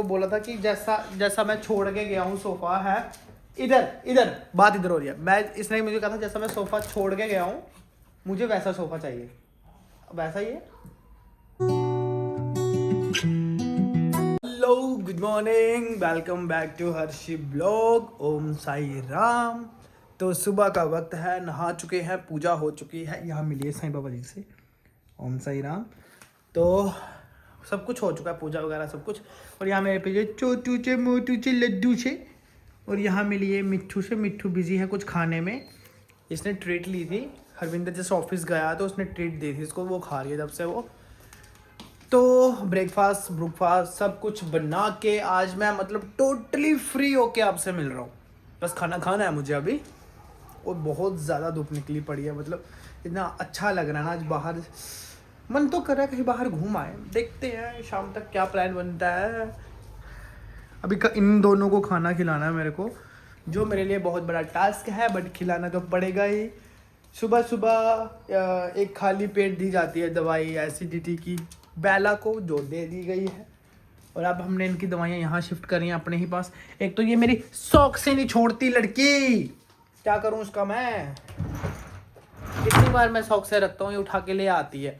तो बोला था कि जैसा जैसा मैं छोड़ के गया हूँ सोफा है इधर इधर बात इधर हो रही है। मैं इसने मुझे कहा था जैसा मैं सोफा छोड़ के गया हूँ मुझे वैसा सोफा चाहिए, वैसा ही है। Hello good morning, welcome back to Harshi blog. Om Sai Ram. तो सुबह का वक्त है, नहा चुके हैं, पूजा हो चुकी है, यहाँ मिलिए साईं बाबा जी से। ओम साई राम। तो सब कुछ हो चुका है, पूजा वगैरह सब कुछ। और यहाँ मेरे पे छोटू से मोटू से लड्डू से, और यहाँ मिलिए मिट्ठू से। मिट्ठू बिजी है कुछ खाने में, इसने ट्रीट ली थी। हरविंदर जैसे ऑफिस गया तो उसने ट्रीट दी थी इसको, वो खा रही है जब से वो। तो ब्रेकफास्ट सब कुछ बना के आज मैं मतलब टोटली फ्री होके आपसे मिल रहा हूँ। बस खाना खाना है मुझे अभी। और बहुत ज़्यादा धूप निकली पड़ी है, मतलब इतना अच्छा लग रहा है ना आज बाहर। मन तो कर रहा है कहीं बाहर घूम आए, देखते हैं शाम तक क्या प्लान बनता है। अभी इन दोनों को खाना खिलाना है मेरे को, जो मेरे लिए बहुत बड़ा टास्क है, बट खिलाना तो पड़ेगा ही। सुबह सुबह एक खाली पेट दी जाती है दवाई एसिडिटी की बेला को, जो दे दी गई है। और अब हमने इनकी दवाइयाँ यहाँ शिफ्ट करी हैं अपने ही पास। एक तो ये मेरी शौक से नहीं छोड़ती लड़की, क्या करूँ उसका मैं। कितनी बार मैं शौक से रखता हूँ, ये उठा के ले आती है।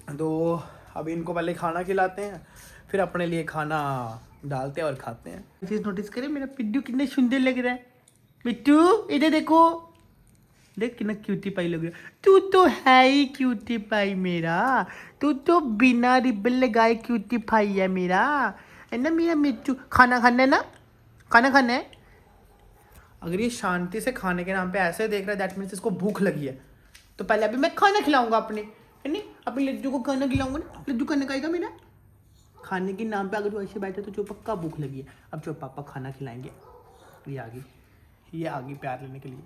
तो अभी इनको पहले खाना खिलाते हैं, फिर अपने लिए खाना डालते हैं और खाते हैं। चीज़ नोटिस करें, मेरा पिड्डू कितना सुंदर लग रहा है। पिट्टू इधर देखो, देख कितना क्यूटी पाई लग रहा है। तू तो है ही क्यूटी पाई मेरा, तू तो बिना रिबन लगाए क्यूटी पाई है मेरा, है ना मेरा मिट्टू। खाना खाना है ना, खाना खाना है। अगर ये शांति से खाने के नाम पे ऐसे देख रहा है, दैट मीन्स इसको भूख लगी है। तो पहले अभी मैं खाना खिलाऊंगा अपने, है नहीं, अपने लड्डू को खाना खिलाऊंगा ना। लड्डू खाना खाएगा मेरा। खाने के नाम पे अगर तू ऐसे बैठे तो जो पक्का भूख लगी है। अब जो पापा खाना खिलाएंगे। ये आ गई प्यार लेने के लिए।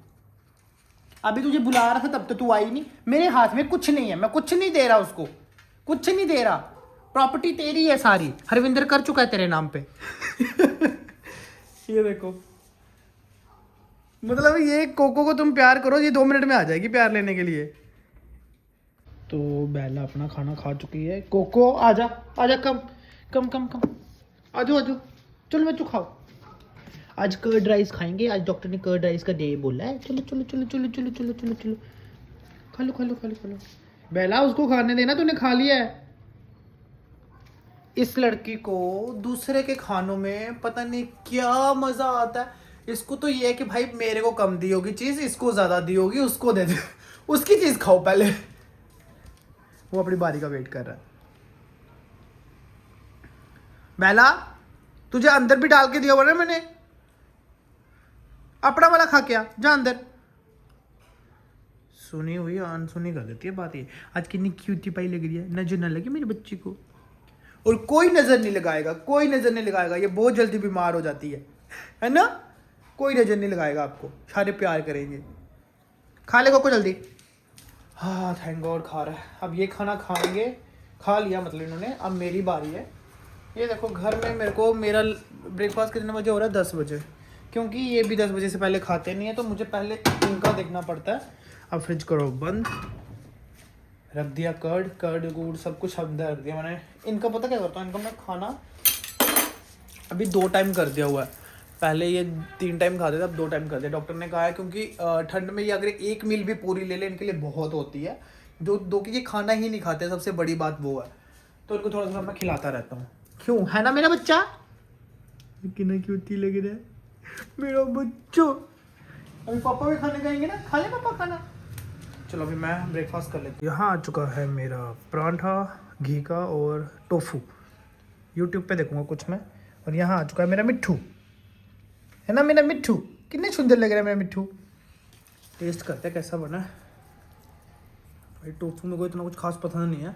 अभी तुझे बुला रहा था तब तो तू आई नहीं। मेरे हाथ में कुछ नहीं है, मैं कुछ नहीं दे रहा उसको, कुछ नहीं दे रहा। प्रॉपर्टी तेरी है सारी, हरविंदर कर चुका है तेरे नाम पे। ये देखो, मतलब ये कोको को तुम प्यार करो, ये 2 मिनट में आ जाएगी प्यार लेने के लिए। तो बेला अपना खाना खा चुकी है। कोको आजा आजा, कम कम कम कम, आजो आजो, चलो बच्चों खाओ। आज कर्ड राइस खाएंगे, आज डॉक्टर ने कर्ड राइस का डे बोला है। चलो चलो चलो चलो चलो चलो चलो चलो, खा लो खा लो खा लो खा लो। बेला उसको खाने देना, तूने खा लिया है। इस लड़की को दूसरे के खानों में पता नहीं क्या मजा आता है। इसको तो ये है कि भाई मेरे को कम दी होगी चीज, इसको ज्यादा दी होगी, उसको दे दे। उसकी चीज खाओ पहले। वो अपनी बारी का वेट कर रहा है। बेला तुझे अंदर भी डाल के दिया हुआ ना मैंने, अपना वाला खा के आ, जा अंदर। सुनी हुई अनसुनी कर देती है बात ये। आज कितनी क्यूटी पाई लग रही है, नजर ना लगे मेरी बच्ची को। और कोई नजर नहीं लगाएगा, कोई नजर नहीं लगाएगा, ये बहुत जल्दी बीमार हो जाती है ना। कोई नजर नहीं लगाएगा आपको, सारे प्यार करेंगे। खा ले को जल्दी। हाँ थैंक गॉड खा रहा है। अब ये खाना खाएंगे, खा लिया मतलब इन्होंने, अब मेरी बारी है। ये देखो घर में मेरे को, मेरा ब्रेकफास्ट कितने बजे हो रहा है, 10 बजे, क्योंकि ये भी 10 बजे से पहले खाते नहीं है, तो मुझे पहले इनका देखना पड़ता है। अब फ्रिज करो बंद, रख दिया कर्ड गुड़ सब कुछ अंदर रख दिया मैंने। इनका पता क्या करता हूँ, इनका मैं खाना अभी 2 टाइम कर दिया हुआ है। पहले ये 3 टाइम खाते थे, अब 2 टाइम कर दिया। डॉक्टर ने कहा है क्योंकि ठंड में ये अगर एक मील भी पूरी ले ले इनके लिए बहुत होती है। जो दो कि ये खाना ही नहीं खाते, सबसे बड़ी बात वो है। तो इनको थोड़ा सा मैं खिलाता रहता हूँ, क्यों, है ना मेरा बच्चा। कितना क्यूटी लग रहा है मेरा बच्चो। अभी पापा भी खाने जाएंगे ना, खा ले पापा खाना। चलो अभी मैं ब्रेकफास्ट कर लेती हूँ। यहाँ आ चुका है मेरा परांठा घी का और टोफू, यूट्यूब पे देखूंगा कुछ मैं। और यहाँ आ चुका है मेरा मिट्ठू, है ना मेरा मिट्ठू। कितने सुंदर लग रहा है मेरा मिट्ठू। टेस्ट करते हैं कैसा बना है। भाई टोफू में कोई इतना कुछ खास पसंद नहीं है।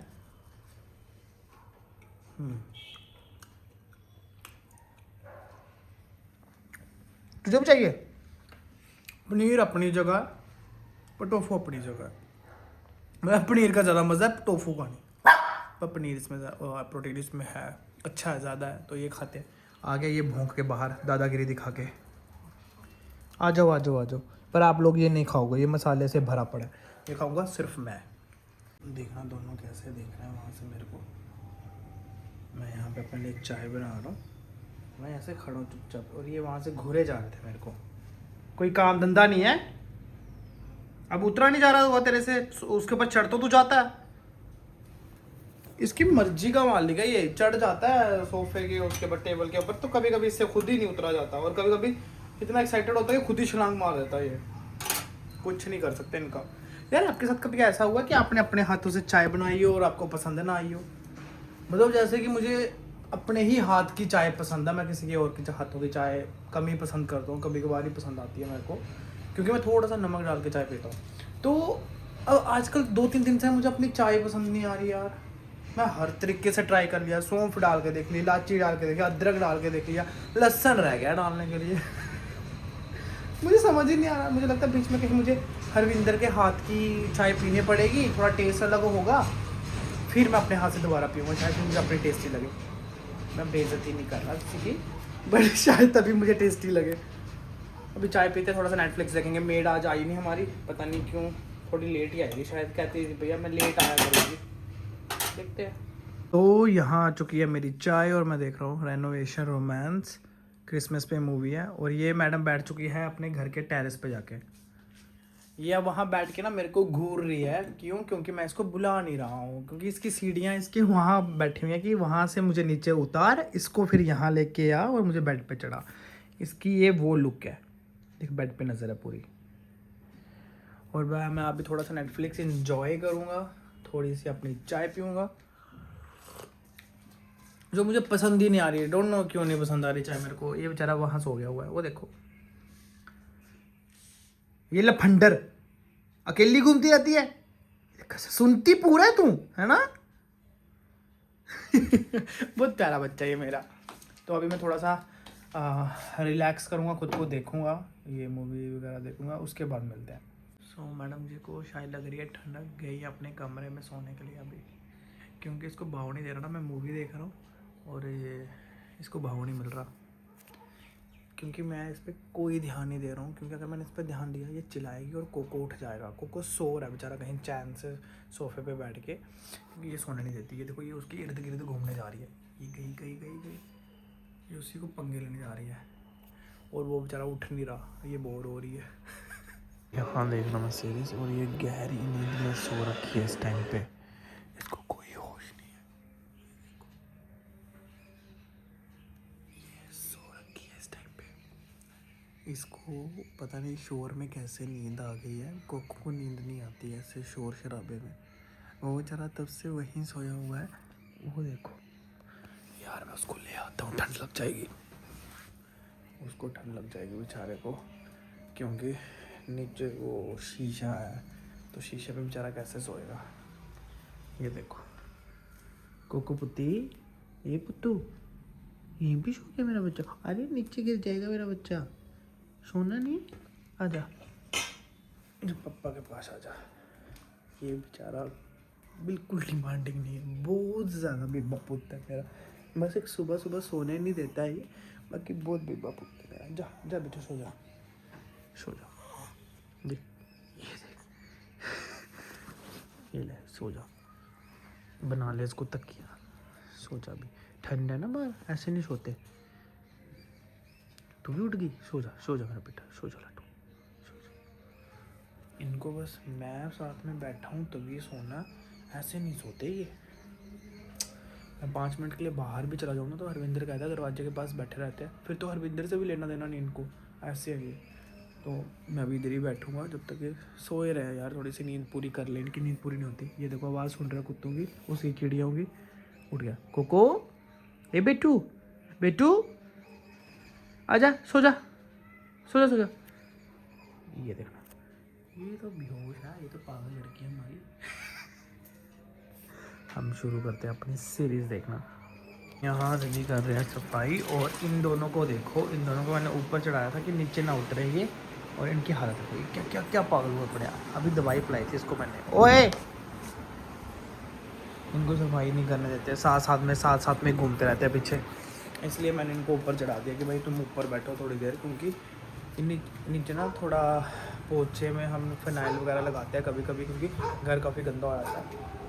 तुझे भी चाहिए। पनीर अपनी जगह पर टोफू अपनी जगह। मैं पनीर का ज़्यादा मज़ा है, टोफू का नहीं। पर पनीर इसमें प्रोटीन इसमें है, अच्छा है, ज़्यादा है, तो ये खाते हैं। आ गया ये भौंक के बाहर दादागिरी दिखा के। आ जाओ आ जाओ आ जाओ। पर आप लोग ये नहीं खाओगे, ये मसाले से भरा पड़ा है, ये खाऊंगा सिर्फ मैं। देखना दोनों कैसे देख रहे हैं वहाँ से मेरे को। मैं यहाँ पे अपने लिए चाय बना रहा हूँ। मैं ऐसे खड़ा हूँ चुपचाप और ये वहाँ से घूरे जा रहे थे मेरे को। कोई काम धंधा नहीं है, अब उतरा नहीं जा रहा हुआ तेरे से, उसके ऊपर चढ़ तो तू जाता है। इसकी मर्जी का मालिक है ये, चढ़ जाता है सोफे के उसके ऊपर टेबल के ऊपर, तो कभी कभी इससे खुद ही नहीं उतरा जाता और कभी कभी इतना एक्साइटेड होता है कि खुद ही छलांग मार देता है। ये कुछ नहीं कर सकते इनका। यार आपके साथ कभी ऐसा हुआ कि आपने अपने हाथों से चाय बनाई हो और आपको पसंद ना आई हो? मतलब जैसे कि मुझे अपने ही हाथ की चाय पसंद है, मैं किसी के और के हाथों की चाय कम ही पसंद करता हूँ, कभी कभार ही पसंद आती है मेरे को, क्योंकि मैं थोड़ा सा नमक डाल के चाय पीता हूँ। तो अब आजकल 2-3 दिन से मुझे अपनी चाय पसंद नहीं आ रही यार। मैं हर तरीके से ट्राई कर लिया, सौंफ डाल के देख ली, इलायची डाल के देखी, अदरक डाल के देख लिया, लहसुन रह गया डालने के लिए। मुझे समझ ही नहीं आ रहा। मुझे लगता है बीच में कहीं मुझे हरविंदर के हाथ की चाय पीनी पड़ेगी, थोड़ा टेस्ट अलग होगा, फिर मैं अपने हाथ से दोबारा पीऊँगा, शायद मुझे अपनी टेस्टी लगे। मैं बेइज्जती नहीं कर रहा किसी की, बट शायद तभी मुझे टेस्टी लगे। अभी चाय पीते थोड़ा सा नेटफ्लिक्स देखेंगे। मेड आज आई नहीं हमारी, पता नहीं क्यों, थोड़ी लेट ही आएगी शायद, कहती थी भैया मैं लेट आया करूँगी, देखते हैं। तो यहाँ आ चुकी है मेरी चाय और मैं देख रहा हूँ रेनोवेशन रोमांस, क्रिसमस पे मूवी है। और ये मैडम बैठ चुकी है अपने घर के टेरेस पे जाके। ये अब वहाँ बैठ के ना मेरे को घूर रही है, क्यों? क्योंकि मैं इसको बुला नहीं रहा हूँ, क्योंकि इसकी सीढ़ियाँ इसके वहाँ बैठी हुई हैं कि वहाँ से मुझे नीचे उतार, इसको फिर यहाँ लेके आ और मुझे बेड पे चढ़ा। इसकी ये वो लुक है, देख बेड पे नज़र है पूरी। और मैं अभी थोड़ा सा नेटफ्लिक्स इंजॉय करूँगा, थोड़ी सी अपनी चाय पीऊँगा, जो मुझे पसंद ही नहीं आ रही है। डोंट नो क्यों नहीं पसंद आ रही चाय मेरे को। ये बेचारा वहाँ सो गया हुआ है, वो देखो, ये लफंडर अकेली घूमती रहती है, सुनती पूरा है तू, है ना? बहुत प्यारा बच्चा ये मेरा। तो अभी मैं थोड़ा सा रिलैक्स करूँगा, खुद को देखूँगा, ये मूवी वगैरह देखूँगा, उसके बाद मिलते हैं। सो मैडम जी को शायद लग रही है ठंडक, गई अपने कमरे में सोने के लिए अभी, क्योंकि इसको भाव नहीं दे रहा ना, मैं मूवी देख रहा हूँ और ये इसको भाव नहीं मिल रहा, क्योंकि मैं इस पर कोई ध्यान नहीं दे रहा हूँ। क्योंकि अगर मैंने इस पर ध्यान दिया ये चिल्लाएगी और कोको उठ जाएगा। कोको सो रहा है बेचारा कहीं चैन से सोफे पे बैठ के, क्योंकि ये सोने नहीं देती। ये देखो ये उसके इर्द गिर्द घूमने जा रही है, ये गई गई गई गई, ये उसी को पंगे लेने जा रही है और वो बेचारा उठ नहीं रहा, ये बोर हो रही है। यहाँ देख रहा मैं सीरीज और ये गहरी नींद में सो रखी है इस टाइम पे, इसको कोई होश नहीं है। ये सो रखी है इस टाइम पे, इसको पता नहीं शोर में कैसे नींद आ गई है। कोको को नींद नहीं आती है ऐसे शोर शराबे में, वो बेचारा तब से वहीं सोया हुआ है। वो देखो यार, मैं उसको ले आता हूँ, ठंड लग जाएगी उसको, ठंड लग जाएगी बेचारे को, क्योंकि नीचे वो शीशा है, तो शीशे पे बेचारा कैसे सोएगा। ये देखो कोको पुत्ती, ये पुत्तू यहीं भी सो गया मेरा बच्चा। अरे नीचे गिर जाएगा मेरा बच्चा, सोना नहीं, आजा पप्पा के पास आजा। ये बेचारा बिल्कुल डिमांडिंग नहीं है, बहुत ज़्यादा बेबा पुत है मेरा। बस एक सुबह सुबह सोने नहीं देता है ये, बाकी बहुत बेबा पुत है मेरा। जा जा बेटा सो जा, सो जा, देख ये देख, ये ले सो जा, बना ले इसको तकिया, सो जा। भी ठंड है ना बाहर, ऐसे नहीं सोते। तू भी उठ गई, सो जा, सो जा मेरा बेटा, सो जा लट्टू, सो जा। इनको बस मैं साथ में बैठा हूँ तभी सोना, ऐसे नहीं सोते ये। मैं 5 मिनट के लिए बाहर भी चला जाऊँ ना तो हरविंदर कहता है दरवाजे के पास बैठे रहते हैं, फिर तो हरविंदर से भी लेना देना नहीं इनको, ऐसे है ये। तो मैं अभी इधर ही बैठूँगा जब तक ये सोए रहे यार, थोड़ी सी नींद पूरी कर ले, इनकी नींद पूरी नहीं होती। ये देखो आवाज़ सुन रहा है कुत्तों की, उसकी चिड़ियों की। उठ गया कोको, ए बेटू बेटू आजा, सो जा सो जा सो जा। ये देखना, ये तो बेहोश है, ये तो पागल लड़की है हमारी। हम शुरू करते हैं अपनी सीरीज़ देखना। यहाँ दीदी कर रहे हैं सफाई और इन दोनों को देखो, इन दोनों को मैंने ऊपर चढ़ाया था कि नीचे ना उतरे ये, और इनकी हालत है क्या क्या क्या पागल हुआ पड़े। अभी दवाई पिलाई थी इसको मैंने। ओए इनको सफाई नहीं करने देते, साथ साथ में घूमते रहते हैं पीछे, इसलिए मैंने इनको ऊपर चढ़ा दिया कि भाई तुम ऊपर बैठो थोड़ी देर, क्योंकि नीचे ना थोड़ा पोछे में हम फिनाइल वगैरह लगाते हैं कभी कभी, क्योंकि घर काफ़ी गंदा हो जाता है,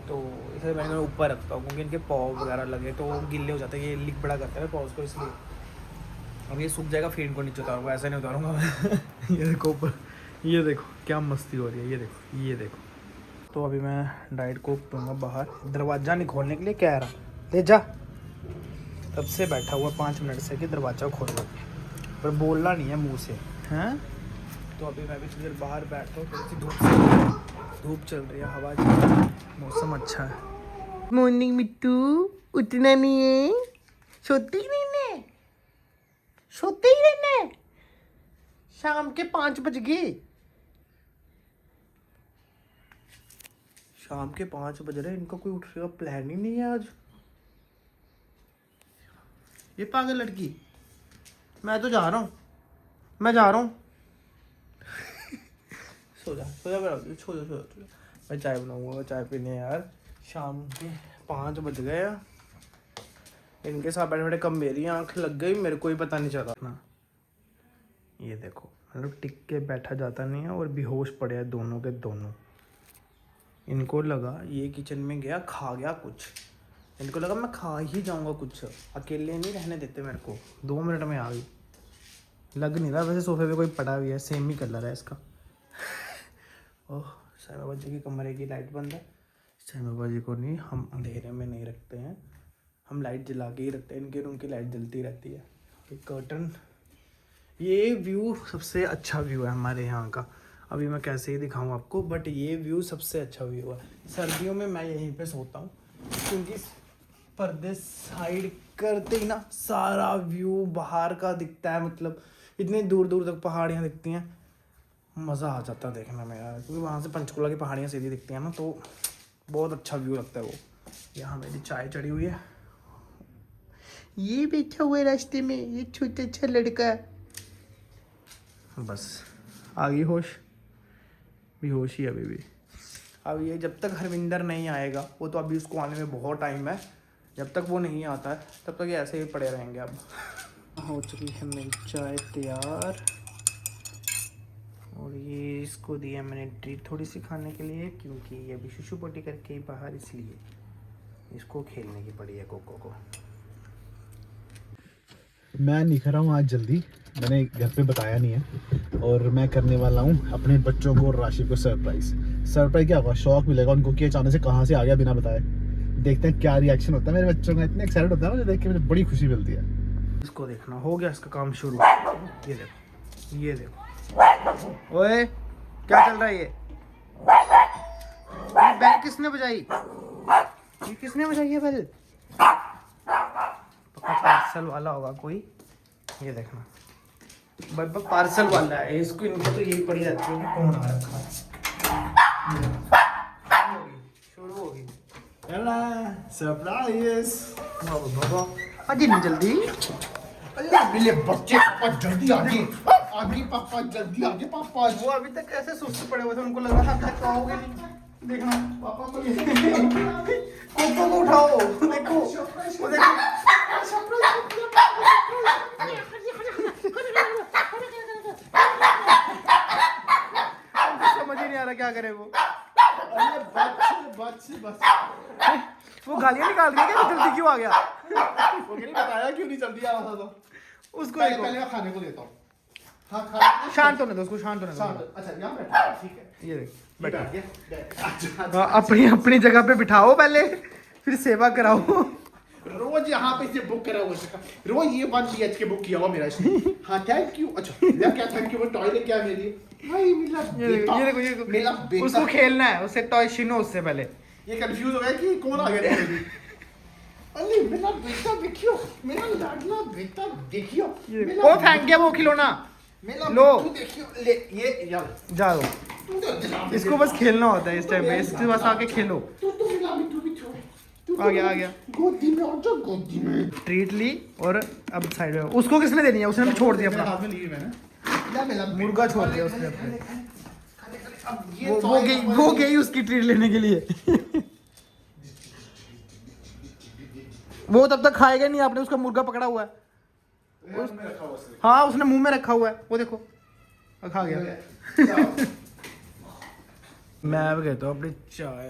तो इसलिए मैंने ऊपर रखता हूँ, क्योंकि इनके पाव वगैरह लगे तो गिल्ले हो जाते हैं, ये लीक बड़ा करते हैं पाव को, इसलिए अब ये सूख जाएगा फिर इनको नीचे उतारूँगा, ऐसा नहीं उतारूँगा मैं। ये देखो ऊपर, ये देखो क्या मस्ती हो रही है, ये देखो ये देखो। तो अभी मैं डाइट कोक दूँगा बाहर, दरवाज़ा नहीं खोलने के लिए कह रहा, ले जा, तब से बैठा हुआ 5 मिनट से कि दरवाज़ा खोल लो, पर बोलना नहीं है मुँह से, हैं। तो अभी मैं भी थोड़ी देर बाहर बैठता हूँ, थोड़ी सी धूप चल रही है, हवा चल रही है, मौसम अच्छा है। मॉर्निंग मिट्टू, उठना नहीं है, सोते ही रहना है, सोते ही रहना है, शाम के 5 बज गए, शाम के 5 बज रहे, इनका कोई उठने का प्लान ही नहीं है आज। ये पागल लड़की, मैं तो जा रहा हूँ, मैं जा रहा हूँ। सो जा छोड़ो, मैं चाय बनाऊंगा, चाय पीने यार, शाम के 5 बज गए यार। इनके साथ बैठे बैठे कब मेरी आंख लग गई मेरे को ही पता नहीं चला ना। ये देखो, मतलब टिक के बैठा जाता नहीं है और बेहोश पड़े हैं दोनों के दोनों। इनको लगा ये किचन में गया खा गया कुछ, इनको लगा मैं खा ही जाऊंगा कुछ, अकेले नहीं रहने देते मेरे को। 2 मिनट में आ गई, लग नहीं रहा वैसे सोफे पे कोई पड़ा हुआ है, सेम ही कलर है इसका। ओह, साईं बाबा जी की कमरे की लाइट बंद है। साईं बाबा जी को नहीं, हम अंधेरे में नहीं रखते हैं, हम लाइट जला के ही रखते हैं, इनके रूम की लाइट जलती रहती है। ये कर्टन, ये व्यू सबसे अच्छा व्यू है हमारे यहाँ का। अभी मैं कैसे ही दिखाऊं आपको, बट ये व्यू सबसे अच्छा व्यू है। सर्दियों में मैं यहीं पे सोता हूँ, क्योंकि पर्दे साइड करते ही ना सारा व्यू बाहर का दिखता है, मतलब इतनी दूर दूर तक पहाड़ियाँ दिखती हैं, मज़ा आ जाता है देखने में यार, क्योंकि वहाँ से पंचकुला की पहाड़ियाँ सीधी दिखती हैं ना, तो बहुत अच्छा व्यू लगता है वो। यहाँ मेरी चाय चढ़ी हुई है, ये बैठा हुआ है रास्ते में, ये छोटा अच्छा लड़का, बस आ गई होश, बेहोश ही अभी भी। अब ये जब तक हरविंदर नहीं आएगा, वो तो अभी उसको आने में बहुत टाइम है, जब तक वो नहीं आता है तब तक ये ऐसे ही पड़े रहेंगे। अब हो चुकी है मेरी चाय तैयार, और ये इसको दिया मैंने ट्रीट थोड़ी सी खाने के लिए, क्योंकि ये अभी शुशु पोटी करके ही बाहर, इसलिए इसको खेलने की पड़ी है कोको को। मैं निकल रहा हूँ आज जल्दी, मैंने घर पे बताया नहीं है, और मैं करने वाला हूँ अपने बच्चों को और राशि को सरप्राइज क्या होगा, शौक मिलेगा उनको कि अचानक से कहाँ से आ गया बिना बताए। देखते हैं क्या रिएक्शन होता है मेरे बच्चों का, इतने एक्साइटेड होता है मुझे देख के, मुझे बड़ी खुशी मिलती है। इसको देखना, हो गया इसका काम शुरू, ये देखो ये देखो, ओए क्या चल रहा है ये बेल किसने बजाई, ये किसने बजाई है बेल, पार्सल वाला होगा कोई, ये देखना बस पार्सल वाला है, इसको इनको तो यही पड़ी रहती है कि कौन आ रखा है। शुरू होगी सरप्राइज बाबा, अजी नहीं जल्दी, मेरे बच्चे, पापा जल्दी आगे पापा जल्दी आगे पापा। वो अभी तक कैसे सुस्त पड़े हुए थे, उनको लग रहा था तक आओगे नहीं, देखना पापा को कोको को उठाओ, देखो वो देखो, समझ ही नहीं आ रहा क्या करे वो। बस वो गालियाँ निकाल रही है क्या, जल्दी क्यों आ गया, वो नहीं बताया क्यों नहीं जल्दी आ रहा था, तो उसको पहले देखो, पहले मैं खाने को देता हूँ। हाँ खाने शांत होने दो उसको, शांत होने दो। अच्छा यहाँ बैठा, ठीक है, ये देख बैठ बैठा, गया। अपनी अपनी जगह पे बिठाओ पहले, फिर सेवा कराओ। रोज यहाँ पे से बुक करा हुआ, रोज ये 1 BHK बुक किया हुआ मेरा इसने। हाँ थैंक यू, अच्छा मेरा क्या थैंक यू, वो टॉयलेट क्या मेरी भाई, मेरा बेटा, ये देखो मेरा बेटा, उसको खेलना है, उससे टॉय छीनो उससे पहले। ये कंफ्यूज हो गया कि कौन आ गया मेरे। अरे मेरा बेटा देखियो, मेरा लाडला बेटा देखियो, वो फेंक गया वो खिलौना, मेरा लो देखियो, ले ये यार जाओ, इसको बस खेलना होता है इस टाइम पे, इसके पास आके खेलो। तू मिला भी, तू भी आ गया गोदी में, और जो गोदी में ट्रीट ली, और अब साइड में उसको किसने देनी है, उसने भी छोड़ दिया अपना हाथ में ली मैंने, मुर्गा छोड़ दिया उसने अपने, अब ये वो गई उसकी ट्रीट लेने के लिए। वो तब तक खाएगा नहीं, आपने उसका मुर्गा पकड़ा हुआ है, हाँ उसने मुंह में रखा हुआ है, वो देखो खा गया मैं अब कहता हूँ अपनी चाय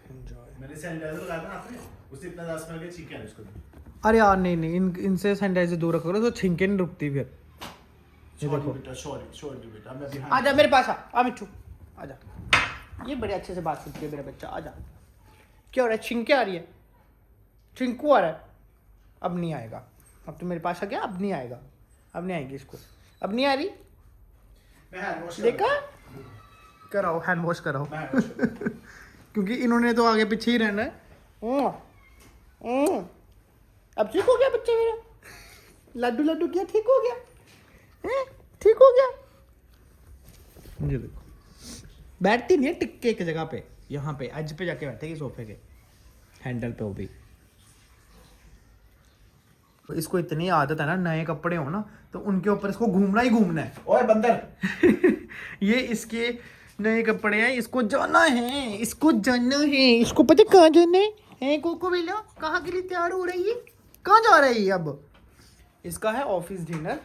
एंजॉय। मैंने सैनिटाइजर लगाया था आपने, उससे इतना ज़्यादा स्मेल के छींके आ रहे उसको। अरे यार नहीं नहीं, इनसे सैनिटाइजर दूर रखो तो छींके नहीं रुकती फिर। सॉरी बेटा, सॉरी बेटा, मैं अभी आजा मेरे पास, आ मिट्टू आजा। ये बड़े अच्छे से बात करती है मेरा बच्चा, आजा। क्या हो रहा है, छिंके आ रही है, चिंकू आ रहा है। अब नहीं आएगा, अब तो मेरे पास आ गया, अब नहीं आएगा, अब नहीं आएगी इसको, अब नहीं आ रही। मैं हैंड वॉश देखा, कराओ हैंड वॉश कराओ मैं हैंड वॉश क्योंकि इन्होंने तो आगे पीछे ही रहना है। अब ठीक हो गया बच्चा मेरा, लड्डू लड्डू किया, ठीक हो गया, ठीक हो गया। ये देखो बैठती नहीं है टिक्के की जगह पे, यहाँ पे एज पे जाके बैठेगी सोफे के हैंडल पे। वो भी इसको इतनी आदत है ना, नए कपड़े हो ना तो उनके ऊपर इसको घूमना ही घूमना है। ओए बंदर ये इसके नए कपड़े हैं, इसको जाना है, इसको जाना है, इसको पता कहाँ जाना है कोको बेला, कहाँ के लिए तैयार हो रही है, कहाँ जा रही है। अब इसका है ऑफिस डिनर,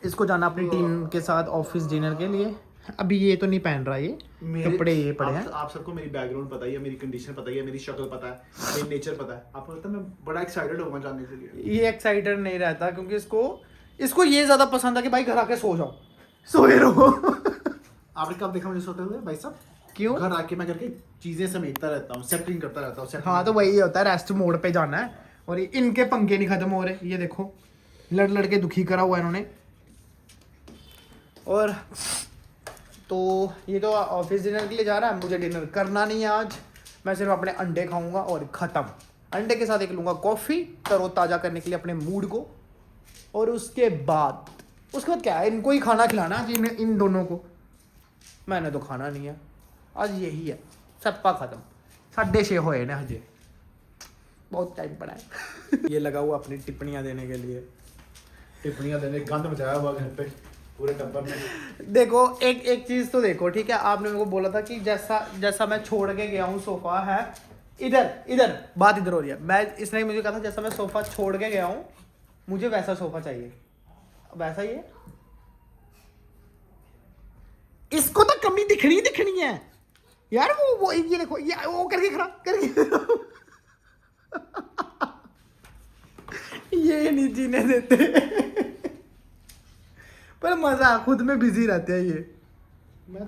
इसको जाना अपनी टीम के साथ ऑफिस डिनर के लिए। अभी ये तो नहीं पहन रहा, ये कपड़े ये पड़े हैं। आप सबको मेरी बैकग्राउंड पता ही है, मेरी कंडीशन पता ही है, मेरी शक्ल पता है, मेरी नेचर पता है। आपको लगता है मैं बड़ा एक्साइटेड होगा जानने के लिए? ये एक्साइटेड नहीं रहता क्योंकि इसको ये ज्यादा पसंद है कि भाई घर आके सो जाओ, सोए रहो। आपने कब देखा मुझे सोते हुए भाई साहब? क्यों? घर आके मैं करके चीजें समेटता रहता हूँ, सेटिंग करता रहता हूँ। हाँ तो वही होता है, रेस्ट मोड पे जाना है। और इनके पंखे नहीं खत्म हो रहे, ये देखो लड़ लड़ के दुखी करा हुआ है इन्होंने। और तो ये तो ऑफिस डिनर के लिए जा रहा है, मुझे डिनर करना नहीं है आज, मैं सिर्फ अपने अंडे खाऊंगा और ख़त्म। अंडे के साथ एक लूँगा कॉफ़ी, तरोताज़ा करने के लिए अपने मूड को। और उसके बाद क्या है, इनको ही खाना खिलाना है इन दोनों को। मैंने तो खाना नहीं है आज, यही है सप्पा ख़त्म। 6:30 होए ने हजे, बहुत टाइम पड़ा है। ये लगा हुआ अपनी टिप्पणियाँ देने के लिए, टिप्पणियां देने, गंद मचाया हुआ घर पे पूरे टब्बर में। देखो एक चीज तो देखो, ठीक है, आपने मेरे को बोला था कि जैसा मैं छोड़ के गया हूँ सोफा है इधर बात इधर हो रही है। मैं इसने मुझे कहा था जैसा मैं सोफा छोड़ के गया हूँ मुझे वैसा सोफा चाहिए, वैसा ही है। इसको तो कमी दिखनी है यार। वो ये देखो, ये वो करके खड़ा ये नहीं जीने देते पर मजा, खुद में बिजी रहते हैं ये।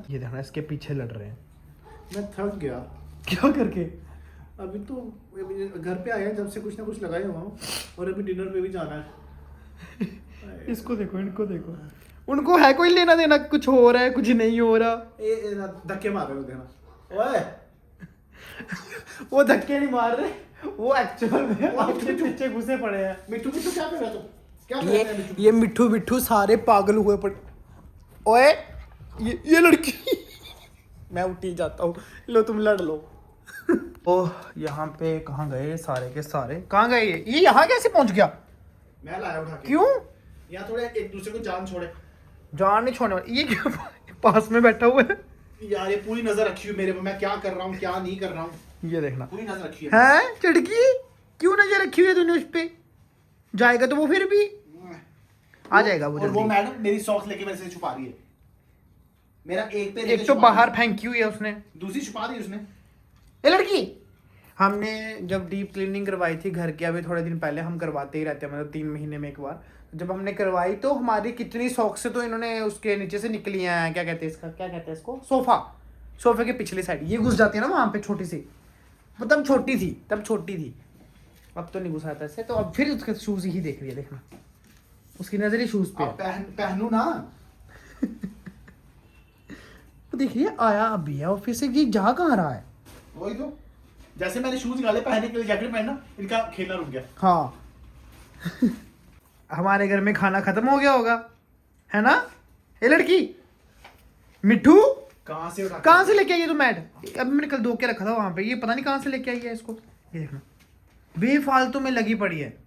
ये देखना इसके पीछे लड़ रहे हैं। मैं थक गया। क्या करके? अभी तो घर पे आया जब से कुछ ना कुछ लगाए हुआ हूँ, और अभी डिनर पे भी जाना है। इसको देखो, इनको देखो, उनको है कोई लेना देना, कुछ हो रहा है कुछ नहीं हो रहा। धक्के मार रहे हो देखना। ओए वो धक्के नहीं मार रहे, वो एक्चुअल में आपके पीछे घुसे पड़े हैं। मिट्टू क्या कर रहा तू? क्या कर ये रहा है मिट्टू? ये मिट्ठू सारे पागल हुए पड़े। ओए ये लड़की मैं उठी जाता हूँ, लो तुम लड़ लो। ओह यहाँ पे कहाँ गए सारे के सारे, कहाँ गए ये यहाँ कैसे पहुँच गया? मैं लाया उठा के। क्यों? यहाँ थोड़े एक दूसरे को जान छोड़े। जान नहीं छोड़ने वाला, ये क्या पास में बैठा हुआ है यार ये पूरी नजर रखी हुई मेरे पे, मैं क्या कर रहा हूँ क्या नहीं कर रहा हूँ, ये देखना। पूरी नजर रखी है। हैं चटकी, क्यों नजर रखी हुई है तूने उस पे? जाएगा तो वो फिर भी आ जाएगा वो और वो जल्दी। मैडम मेरी सॉक्स लेके मेरे से छुपा रही है। मेरा एक पे एक तो बाहर फेंकी हुई है उसने, दूसरी छुपा दी उसने। ये लड़की। हमने जब डीप क्लीनिंग करवाई थी घर की, अभी थोड़े दिन पहले, हम करवाते ही रहते हैं मतलब 3 महीने में एक बार, जब हमने करवाई तो हमारी कितनी सॉक्स से तो इन्होंने उसके नीचे से निकली हैं, क्या कहते हैं इसका, क्या कहते हैं इसको, सोफे के पिछली साइड ये घुस जाती है ना वहाँ पे, छोटी सी, मतलब तब छोटी थी, अब तो नहीं घुस आता ऐसे। तो अब फिर उसके शूज ही देख रही है, देखना उसकी नजर ही शूज पे अब पहनू ना। तो देखिए आया अभी है ऑफिस से, ये जा कहाँ रहा है? वही तो, जैसे मैंने शूज निकाले पहनने के लिए, जैकेट पहनना, इनका खेलना रुक गया। हाँ हमारे घर में खाना खत्म हो गया होगा, है ना? ये लड़की मिट्टू कहाँ से लेके आई है तू मैट? अब मैंने कल धो के रखा था वहां पे, ये पता नहीं कहाँ से लेके आई है इसको। ये देखना बेफालतू में लगी पड़ी है,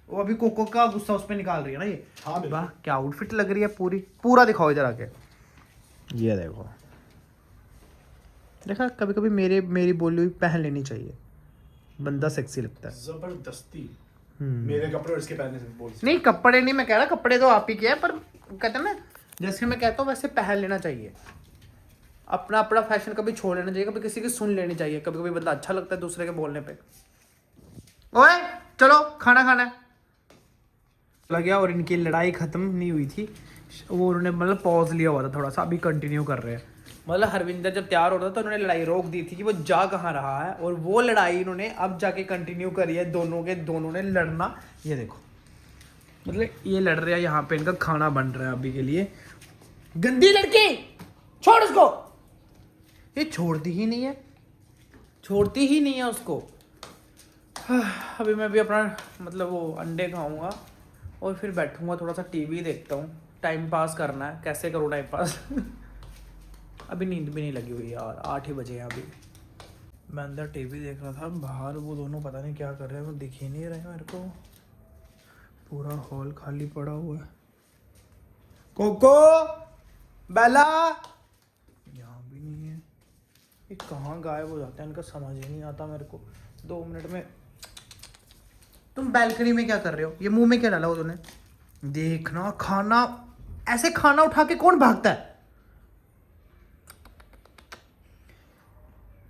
वो अभी कोको का गुस्सा उस पर निकाल रही है ना ये। हाँ वाह क्या आउटफिट लग रही है, पूरा दिखाओ इधर आके। ये देखो, देखा कभी कभी मेरी बोली हुई पहन लेनी चाहिए, बंदा सेक्सी लगता है। जबरदस्ती मेरे कपड़े और इसके पहनने से बोल। नहीं कपड़े नहीं मैं कह रहा, कपड़े तो आप ही के हैं, पर कहते हैं ना जैसे मैं कहता हूँ वैसे पहन लेना चाहिए, अपना अपना फैशन कभी छोड़ लेना चाहिए, कभी किसी की सुन लेनी चाहिए, कभी कभी बंदा अच्छा लगता है दूसरे के बोलने पे। ओए चलो खाना खाना है लग गया। और इनकी लड़ाई खत्म नहीं हुई थी, वो उन्होंने मतलब पॉज लिया हुआ था थोड़ा सा, अभी कंटिन्यू कर रहे हैं। मतलब हरविंदर जब तैयार हो रहा था तो उन्होंने लड़ाई रोक दी थी कि वो जा कहाँ रहा है, और वो लड़ाई इन्होंने अब जाके कंटिन्यू करी है, दोनों ने लड़ना। ये देखो मतलब ये लड़ रहे हैं, यहाँ पे इनका खाना बन रहा है अभी के लिए। गंदी लड़की छोड़ उसको, ये छोड़ती ही नहीं है, छोड़ती ही नहीं है उसको। अभी मैं भी अपना मतलब वो अंडे खाऊंगा और फिर बैठूंगा थोड़ा सा टीवी देखता हूँ, टाइम पास करना है। कैसे करूँ टाइम पास अभी नींद भी नहीं लगी हुई यार, 8 ही बजे हैं अभी। मैं अंदर टीवी देख रहा था, बाहर वो दोनों पता नहीं क्या कर रहे हैं, वो दिख ही नहीं रहे मेरे को, पूरा हॉल खाली पड़ा हुआ है। कोको बेला यहाँ भी नहीं है, ये कहाँ गायब हो जाते हैं, इनका समझ ही नहीं आता मेरे को। 2 मिनट में तुम बैल्कनी में क्या कर रहे हो, ये मुंह में क्या डाला हो तूने? देखना खाना, ऐसे खाना उठा के कौन भागता है?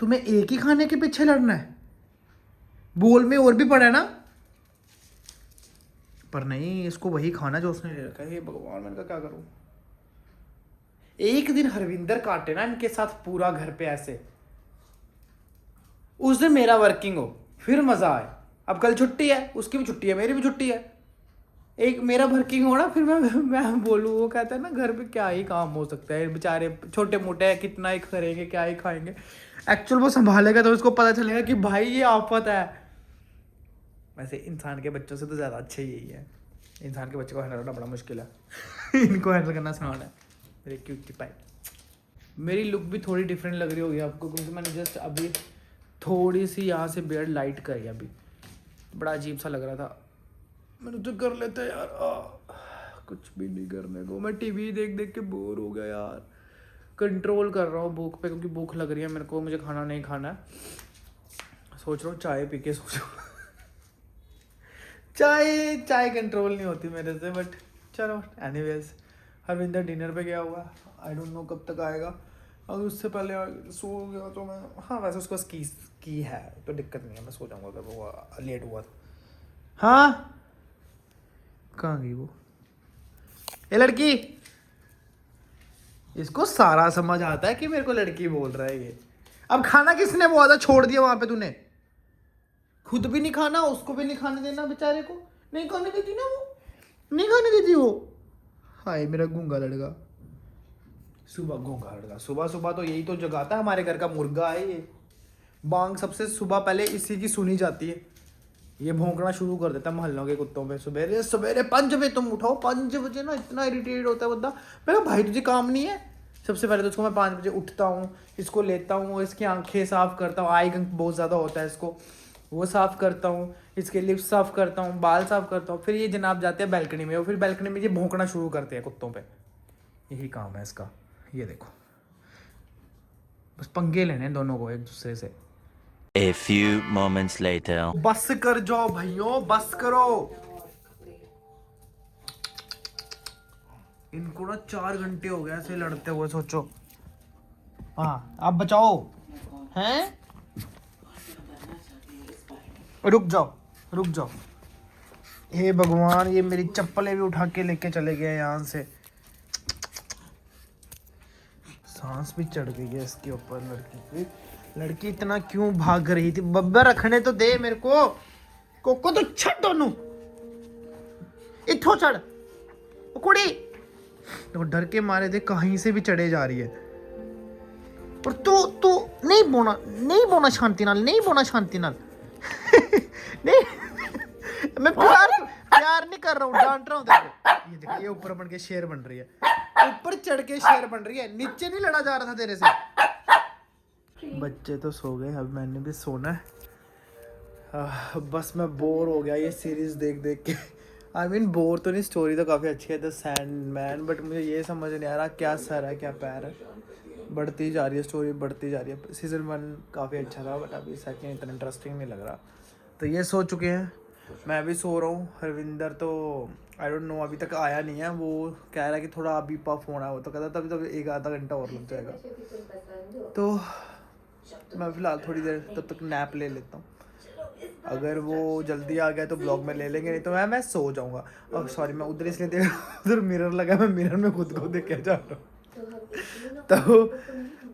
तुम्हें एक ही खाने के पीछे लड़ना है, बोल में और भी पड़ा है ना, पर नहीं इसको वही खाना जो उसने ले रखा है। हे भगवान मैं इनका क्या करूं? एक दिन हरविंदर काटे ना इनके साथ पूरा घर पे ऐसे, उस दिन मेरा वर्किंग हो फिर मजा आए। अब कल छुट्टी है, उसकी भी छुट्टी है, मेरी भी छुट्टी है, एक मेरा वर्किंग हो ना, फिर मैं बोलूँ। वो कहता है ना घर पे क्या ही काम हो सकता है, बेचारे छोटे मोटे है, कितना ही करेंगे, क्या ही खाएंगे। एक्चुअल वो संभालेगा तो उसको पता चलेगा कि भाई ये आफत है। वैसे इंसान के बच्चों से तो ज़्यादा अच्छे यही है, इंसान के बच्चे को हैंडल करना बड़ा मुश्किल है इनको हैंडल करना आसान है। मेरे क्यूटी पाई। मेरी लुक भी थोड़ी डिफरेंट लग रही होगी आपको, क्योंकि मैंने जस्ट अभी थोड़ी सी यहाँ से बियर्ड लाइट करी, अभी बड़ा अजीब सा लग रहा था। मैंने तो कर लेता यार, कुछ भी नहीं करने को। मैं टीवी देख देख के बोर हो गया यार, कंट्रोल कर रहा हूँ भूख पे, क्योंकि भूख लग रही है मेरे को, मुझे खाना नहीं खाना है। सोच रहा हूँ चाय पी के सो जाऊँ चाय कंट्रोल नहीं होती मेरे से, बट चलो एनीवेज। हरविंदर डिनर पे गया हुआ, आई डोंट नो कब तक आएगा। और उससे पहले सो गया तो मैं, हाँ वैसे उसको की है तो दिक्कत नहीं है, मैं सो जाऊँगा अगर वो लेट हुआ तो। हाँ कहाँ गई वो? ये लड़की, इसको सारा समझ आता है कि मेरे को लड़की बोल रहा है ये। अब खाना किसने वो आधा छोड़ दिया वहां पे तूने? खुद भी नहीं खाना, उसको भी नहीं खाने देना, बेचारे को नहीं खाने देती ना, वो नहीं खाने देती वो। हाय मेरा गूंगा लड़का, सुबह गूंगा लड़का, सुबह सुबह तो यही तो जगाता है, हमारे घर का मुर्गा है ये। बांग सबसे सुबह पहले इसी की सुनी जाती है, ये भौंकना शुरू कर देता है मोहल्लों के कुत्तों पे। सवेरे सवेरे 5 बजे तुम उठाओ, 5 बजे ना इतना इरिटेट होता है बंदा। मैं कहा भाई तुझे काम नहीं है? सबसे पहले तो उसको मैं 5 बजे उठता हूँ, इसको लेता हूँ, इसकी आंखें साफ करता हूँ, आई गंग बहुत ज़्यादा होता है इसको, वो साफ करता हूँ, इसके लिप्स साफ करता हूँ, बाल साफ करता हूँ, फिर ये जनाब जाते हैं बैल्कनी में, और फिर बैल्कनी में ये भौंकना शुरू करते हैं कुत्तों पे। यही काम है इसका। ये देखो बस पंगे लेने दोनों को एक दूसरे से। A few moments later. बस कर जाओ भाइयों, बस करो। इनको ना 4 घंटे हो गए ऐसे लड़ते हुए, सोचो। हाँ आप बचाओ हैं, रुक जाओ। हे भगवान, ये मेरी चप्पलें भी उठा के लेके चले गए यहाँ से। सांस भी चढ़ गई है इसके ऊपर लड़की की। लड़की इतना क्यों भाग रही थी? बब्बर रखने तो दे मेरे को। कोको तो छड़ दोनों, इथो चढ़ कुड़ी। तो डर के मारे थे कहीं से भी चढ़े जा रही है। और तू नहीं बोना शांति नाल, नहीं बोना शांति नाल नहीं मैं प्यार नहीं कर रहा हूँ, डांट रहा हूँ। देखो ये देखो, ये ऊपर बन के शेर बन रही है, ऊपर चढ़ के शेर बन रही है, नीचे नहीं लड़ा जा रहा था तेरे से। बच्चे तो सो गए, अब मैंने भी सोना है। बस मैं बोर हो गया ये सीरीज देख देख के। आई मीन बोर तो नहीं, स्टोरी तो काफ़ी अच्छी है द सैंडमैन, बट मुझे ये समझ नहीं आ रहा क्या सर है क्या पैर है। बढ़ती जा रही है स्टोरी, बढ़ती जा रही है। सीज़न 1 काफ़ी अच्छा था, बट अभी सेकंड इतना इंटरेस्टिंग नहीं लग रहा। तो ये सो चुके हैं, मैं भी सो रहा हूँ। हरविंदर तो आई डोंट नो, अभी तक आया नहीं है। वो कह रहा है कि थोड़ा अभी पफ होना है, वो तो कहता तभी तो एक आधा घंटा और लग जाएगा। तो मैं फ़िलहाल थोड़ी देर तब तक नैप ले लेता हूँ। अगर वो जल्दी आ गया तो ब्लॉग में ले लेंगे, नहीं तो मैं सो जाऊँगा। और सॉरी, मैं उधर इसलिए देख उधर मिरर लगा, मैं मिरर में खुद को देख के जा रहा हूँ। तो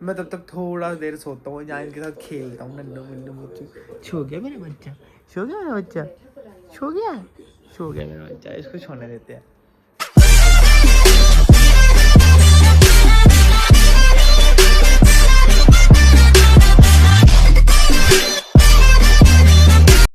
मैं तब तक थोड़ा देर सोता हूँ, यहाँ इनके साथ खेलता हूँ। नन्नू मुन्नू मुच्चू, सो गया मेरा बच्चा, सो गया मेरा बच्चा, सो गया मेरा बच्चा। इसको सोने देते हैं।